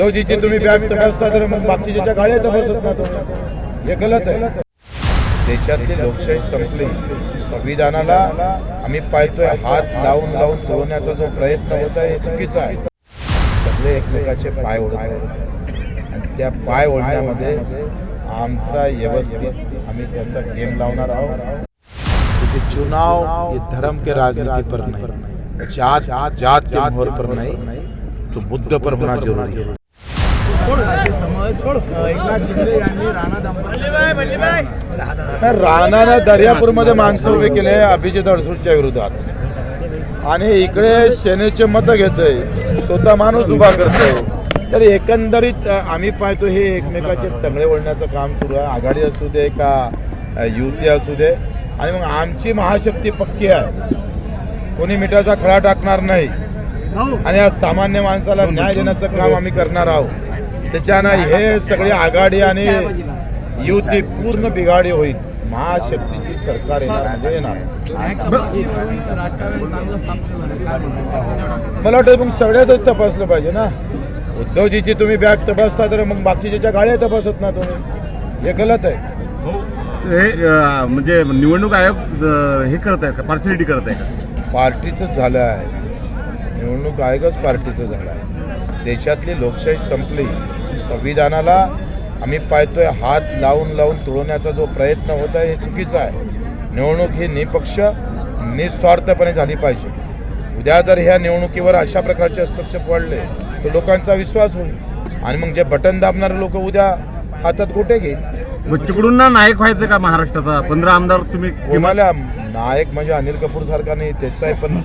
उद्धवजीची तुम्ही बॅग तपासता तर मग बाकीच्या गाड्या तपासत ना तुम्ही, हे गलत आहे. देशातली लोकशाही संपली. संविधानाला आम्ही पाहतोय हात लावून लावून तोडण्याचा जो प्रयत्न होता हे चुकीचा आहे. सगळे एकमेकाचे पाय ओढत आहेत आणि त्या पाय ओढण्यामध्ये आमचा व्यवस्थित आम्ही त्याचा गेम लावणार आहोत. क्योंकि चुनाव ये धर्म के राजनीति पर नहीं, जात के मोहर पर नहीं, तो मुद्दे पर होना जरूरी है. राणानं दर्यापूरमध्ये माणसं उभे केले अभिजित अडसूळच्या विरोधात आणि इकडे सेनेचे मतं घेतोय, स्वतः माणूस उभा करतोय. तर एकंदरीत आम्ही पाहतो हे एकमेकाचे तंगडे ओढण्याचं काम सुरू आहे. आघाडी असू दे का युती असू दे. आणि मग आमची महाशक्ती पक्की आहे, कोणी मिठाचा खळा टाकणार नाही आणि आज सामान्य माणसाला न्याय देण्याचं काम आम्ही करणार आहोत. त्याच्यानं हे सगळी आघाडी आणि युती पूर्ण बिघाडी होईल. महाशक्तीची सरकार येणार. मला वाटतं मग सगळ्यातच तपासलं पाहिजे ना. उद्धवजीची तुम्ही बॅग तपासता तर मग बाकीच्या गाड्या तपासत ना तुम्ही, हे गलत आहे. हे म्हणजे निवडणूक आयोग हे करत आहे का, पार्शलिटी करत आहे का? पार्टीचंच झालं आहे, निवडणूक आयोगच पार्टीचं झालं आहे. देशातली लोकशाही संपली. संविधानाला आम्ही पाहतोय हात लावून लावून तोडण्याचा जो प्रयत्न होता हे चुकीचं आहे. निवडणूक ही निपक्ष निस्वार्थपणे झाली पाहिजे. उद्या जर ह्या निवडणुकीवर अशा प्रकारचे हस्तक्षेप वाढले तर लोकांचा विश्वास होईल आणि मग जे बटन दाबणारे लोक उद्या हातात गोटे घेईल. तिकडून ना नायक व्हायचं का महाराष्ट्राचा? 15 आमदार तुम्ही कोणाला नायक म्हणजे अनिल कपूर सारखा नाही, त्याचा आहे पण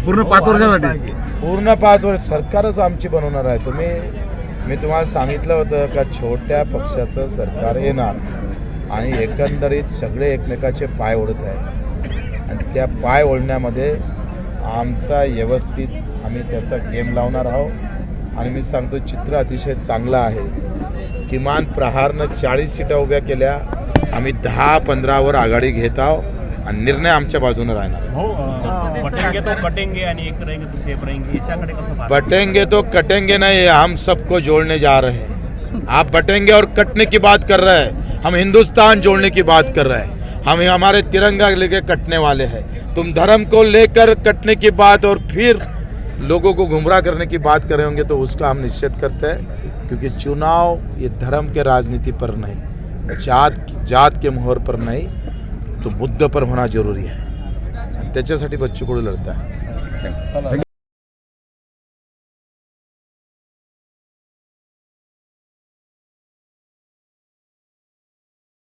पूर्ण 5 वर्षासाठी पूर्ण 5 वर्ष सरकारच आमची बनवणार आहे. मी तुम्हाला सांगितलं होतं का छोट्या पक्षाचं सरकार येणार आणि एकंदरीत सगळे एकमेकाचे पाय ओढत आहे आणि त्या पाय ओढण्यामध्ये आमचा व्यवस्थित आम्ही त्याचा गेम लावणार आहोत. आणि मी सांगतो चित्र अतिशय चांगलं आहे. किमान प्रहारनं 40 सीटा उभ्या केल्या, आम्ही 10-15वर आघाडी घेत आहोत आणि निर्णय आमच्या बाजूने राहणार. बटेंगे तो कटेंगे नहीं, हम सबको जोड़ने जा रहे हैं. आप बटेंगे और कटने की बात कर रहे हैं, हम हिंदुस्तान जोड़ने की बात कर रहे हैं. हम हमारे तिरंगा लेके कटने वाले हैं. तुम धर्म को लेकर कटने की बात और फिर लोगों को गुमराह करने की बात कर रहे होंगे तो उसका हम निश्चित करते हैं. क्योंकि चुनाव ये धर्म के राजनीति पर नहीं, जात के मोहर पर नहीं, तो मुद्दे पर होना जरूरी है. त्याच्यासाठी बच्चू कडू लढत आहे.